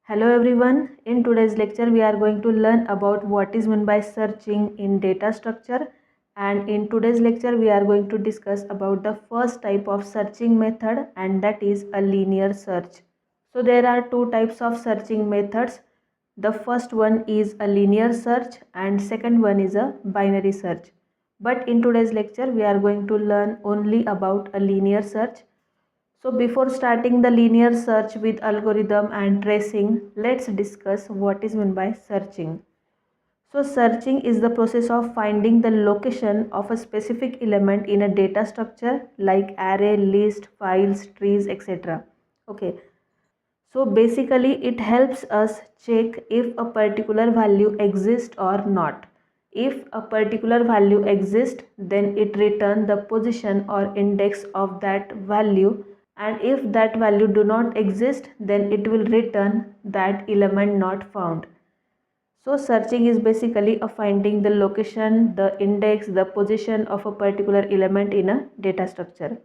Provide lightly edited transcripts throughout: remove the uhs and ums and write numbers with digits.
Hello everyone, in today's lecture we are going to learn about what is meant by searching in data structure, and in today's lecture we are going to discuss about the first type of searching method, and that is a linear search. So there are two types of searching methods. The first one is a linear search and second one is a binary search. But in today's lecture we are going to learn only about a linear search. So before starting the linear search with algorithm and tracing, let's discuss what is meant by searching. So searching is the process of finding the location of a specific element in a data structure like array, list, files, trees, etc. Okay. So basically it helps us check if a particular value exists or not. If a particular value exists, then it returns the position or index of that value, and if that value do not exist, then it will return that element not found. So searching is basically a finding the location, the index, the position of a particular element in a data structure.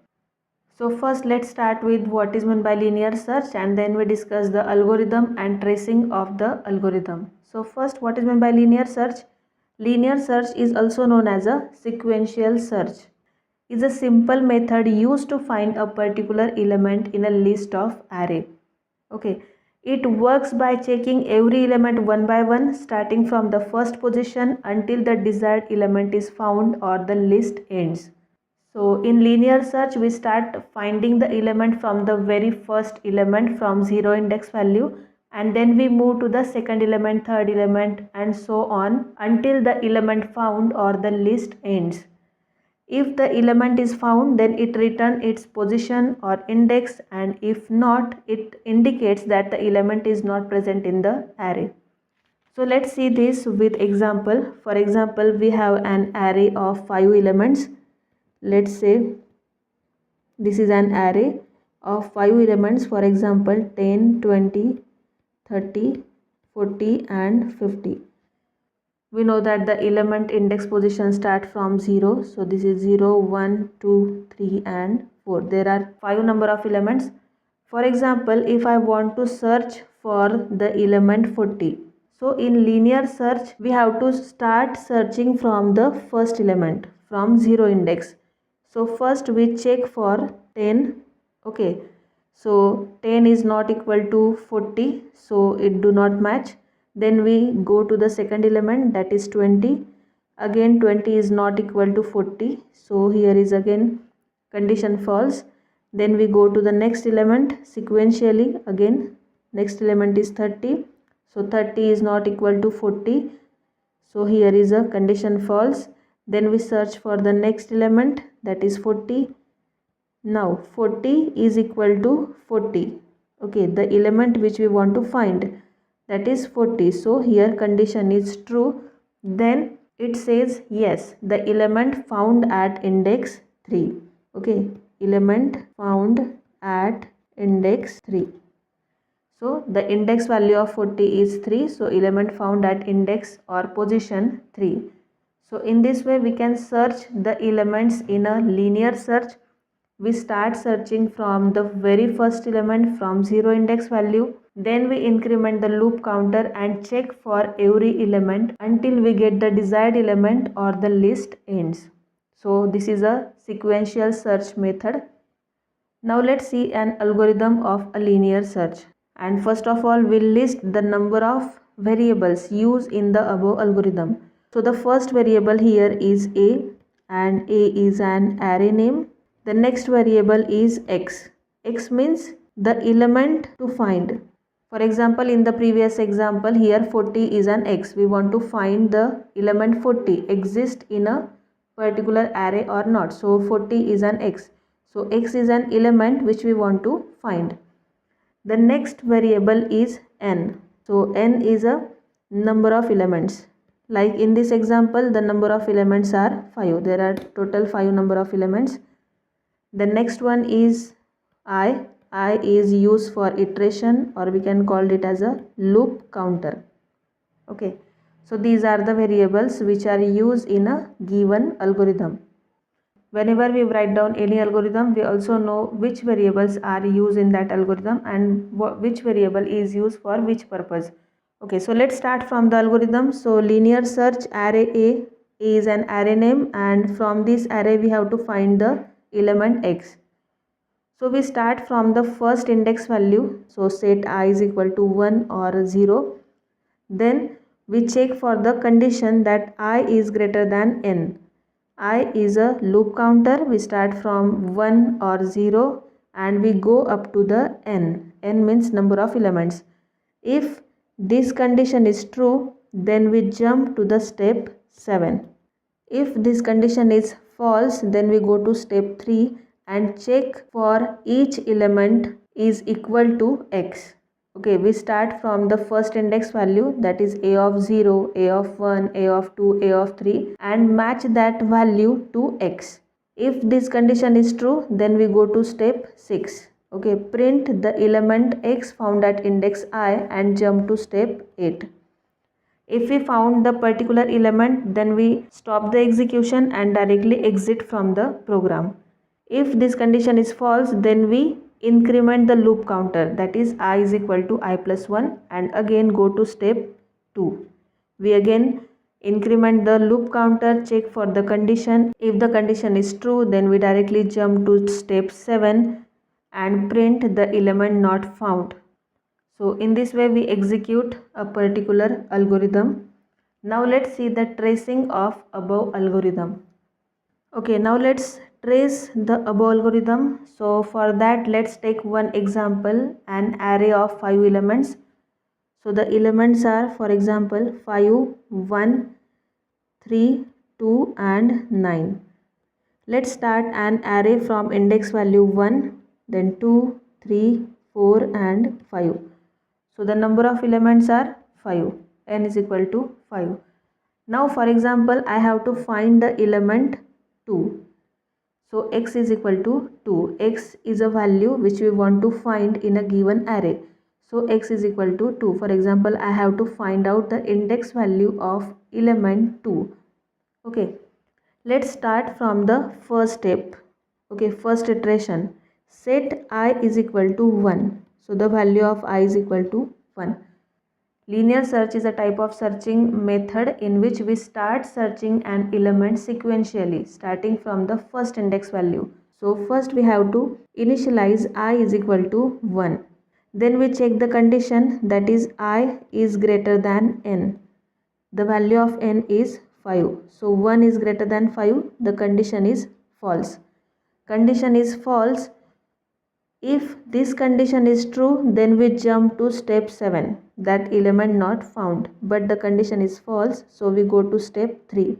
So first let's start with what is meant by linear search, and then we discuss the algorithm and tracing of the algorithm. So first, what is meant by linear search? Linear search is also known as a sequential search. Is a simple method used to find a particular element in a list of array. Okay. It works by checking every element one by one, starting from the first position until the desired element is found or the list ends. So in linear search, we start finding the element from the very first element from 0 index value, and then we move to the second element, third element, and so on until the element found or the list ends. If the element is found, then it returns its position or index, and if not, it indicates that the element is not present in the array. So let's see this with example. For example, we have an array of 5 elements. Let's say this is an array of 5 elements, for example 10, 20, 30, 40 and 50. We know that the element index position start from 0. So this is 0, 1, 2, 3 and 4. There are 5 number of elements. For example, if I want to search for the element 40. So in linear search, we have to start searching from the first element from 0 index. So first we check for 10. Okay. So 10 is not equal to 40. So it do not match. Then we go to the second element, that is 20. Again 20 is not equal to 40. So here is again condition false. Then we go to the next element sequentially. Again next element is 30. So 30 is not equal to 40. So here is a condition false. Then we search for the next element, that is 40. Now 40 is equal to 40. Okay, the element which we want to find, that is 40. So here condition is true. Then it says yes, the element found at index 3. Okay, element found at index 3. So the index value of 40 is 3. So element found at index or position 3. So in this way we can search the elements in a linear search. We start searching from the very first element from 0 index value. Then we increment the loop counter and check for every element until we get the desired element or the list ends. So this is a sequential search method. Now let's see an algorithm of a linear search. And first of all, we'll list the number of variables used in the above algorithm. So the first variable here is a, and a is an array name. The next variable is x. X means the element to find. For example, in the previous example here 40 is an x. We want to find the element 40 exists in a particular array or not. So 40 is an x. So x is an element which we want to find. The next variable is n. So n is a number of elements. Like in this example, the number of elements are 5. There are total 5 number of elements. The next one is I. I is used for iteration, or we can call it as a loop counter. Okay. So these are the variables which are used in a given algorithm. Whenever we write down any algorithm, we also know which variables are used in that algorithm and which variable is used for which purpose. Okay, so let's start from the algorithm. So linear search array A is an array name, and from this array we have to find the element x. So we start from the first index value. So set I is equal to 1 or 0. Then we check for the condition that I is greater than n. I is a loop counter. We start from 1 or 0 and we go up to the n. N means number of elements. If this condition is true, then we jump to the step 7. If this condition is false, then we go to step 3 and check for each element is equal to x. Okay, we start from the first index value, that is a of 0, a of 1, a of 2, a of 3, and match that value to x. If this condition is true, then we go to step 6. Okay, print the element x found at index I and jump to step 8. If we found the particular element, then we stop the execution and directly exit from the program. If this condition is false, then we increment the loop counter, that is I is equal to I plus 1, and again go to step 2. We again increment the loop counter, check for the condition. If the condition is true, then we directly jump to step 7 and print the element not found. So in this way we execute a particular algorithm. Now let's see the tracing of above algorithm. Okay, now let's trace the above algorithm. So for that, let's take one example, an array of 5 elements. So the elements are, for example, 5, 1, 3, 2 and 9. Let's start an array from index value 1, then 2, 3, 4 and 5. So the number of elements are 5. N is equal to 5. Now for example, I have to find the element 2. So x is equal to 2. X is a value which we want to find in a given array. So x is equal to 2. For example, I have to find out the index value of element 2. Okay. Let's start from the first step. Okay, first iteration. Set I is equal to 1. So the value of I is equal to 1. Linear search is a type of searching method in which we start searching an element sequentially, starting from the first index value. So first we have to initialize I is equal to 1. Then we check the condition, that is I is greater than n. The value of n is 5. So 1 is greater than 5. The condition is false. Condition is false. If this condition is true, then we jump to step 7, that element not found. But the condition is false, so we go to step 3.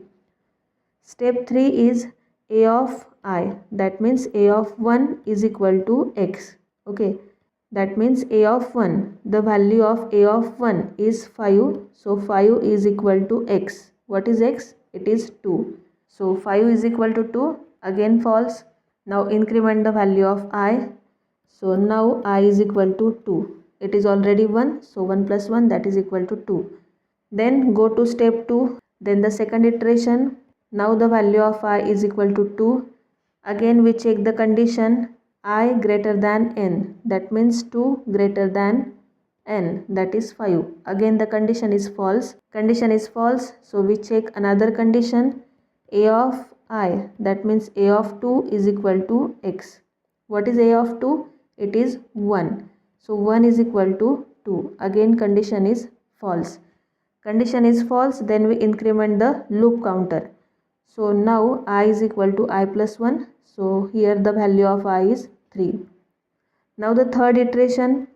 Step 3 is a of I. That means a of 1 is equal to x. Okay. That means a of 1. The value of a of 1 is 5. So 5 is equal to x. What is x? It is 2. So 5 is equal to 2. Again false. Now increment the value of I. So now I is equal to 2. It is already 1. So 1 plus 1, that is equal to 2. Then go to step 2. Then the second iteration. Now the value of I is equal to 2. Again we check the condition. I greater than n, that means 2 greater than n, that is 5. Again the condition is false. Condition is false, so we check another condition, a of I, that means a of 2 is equal to x. What is a of 2? It is 1. So 1 is equal to 2. Again condition is false. Condition is false, then we increment the loop counter. So now I is equal to I plus 1. So here the value of I is 3. Now the third iteration.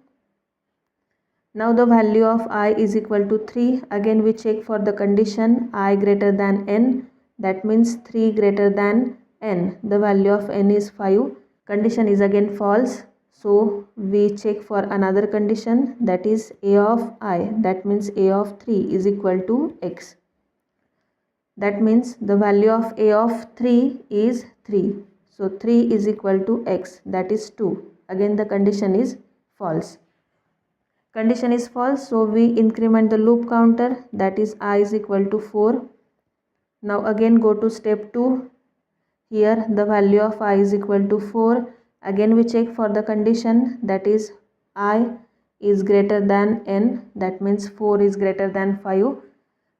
Now the value of I is equal to 3. Again we check for the condition I greater than n. That means 3 greater than n. The value of n is 5. Condition is again false. So we check for another condition, that is a of I. That means a of 3 is equal to x. That means the value of a of 3 is 3. So 3 is equal to x, that is 2. Again the condition is false. Condition is false, so we increment the loop counter, that is I is equal to 4. Now again go to step 2. Here the value of I is equal to 4. Again we check for the condition, that is I is greater than n, that means 4 is greater than 5.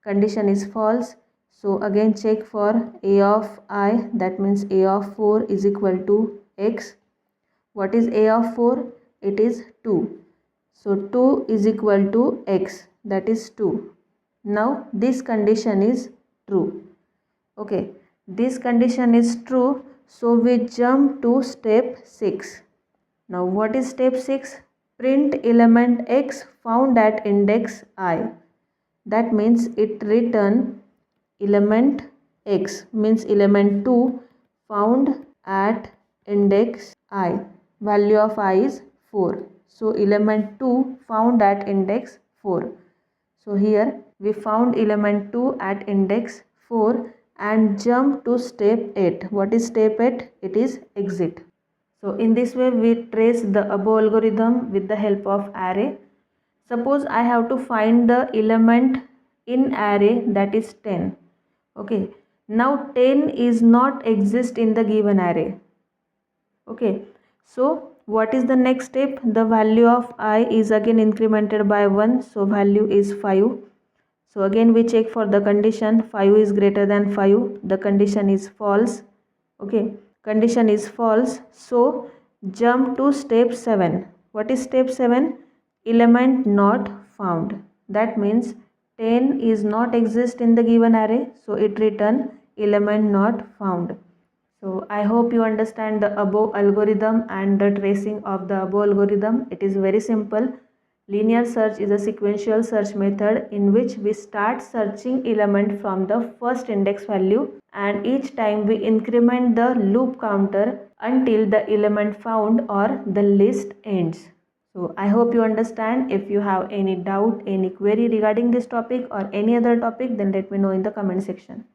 Condition is false. So again check for a of I, that means a of 4 is equal to x. What is a of 4? It is 2. So 2 is equal to x, that is 2. Now this condition is true. Okay, this condition is true, so we jump to step 6. Now what is step 6? Print element x found at index I. That means it return element x, means element 2 found at index I. Value of I is 4. So element 2 found at index 4. So here we found element 2 at index 4 and jump to step 8. What is step 8? It is exit. So in this way we trace the above algorithm with the help of array. Suppose I have to find the element in array, that is 10. Okay. Now 10 is not exist in the given array. Okay. So what is the next step? The value of I is again incremented by 1. So value is 5. So again we check for the condition, 5 is greater than 5. The condition is false. Okay. Condition is false. So jump to step 7. What is step 7? Element not found. That means 10 is not exist in the given array. So it return element not found. So I hope you understand the above algorithm and the tracing of the above algorithm. It is very simple. Linear search is a sequential search method in which we start searching element from the first index value, and each time we increment the loop counter until the element found or the list ends. So I hope you understand. If you have any doubt, any query regarding this topic or any other topic, then let me know in the comment section.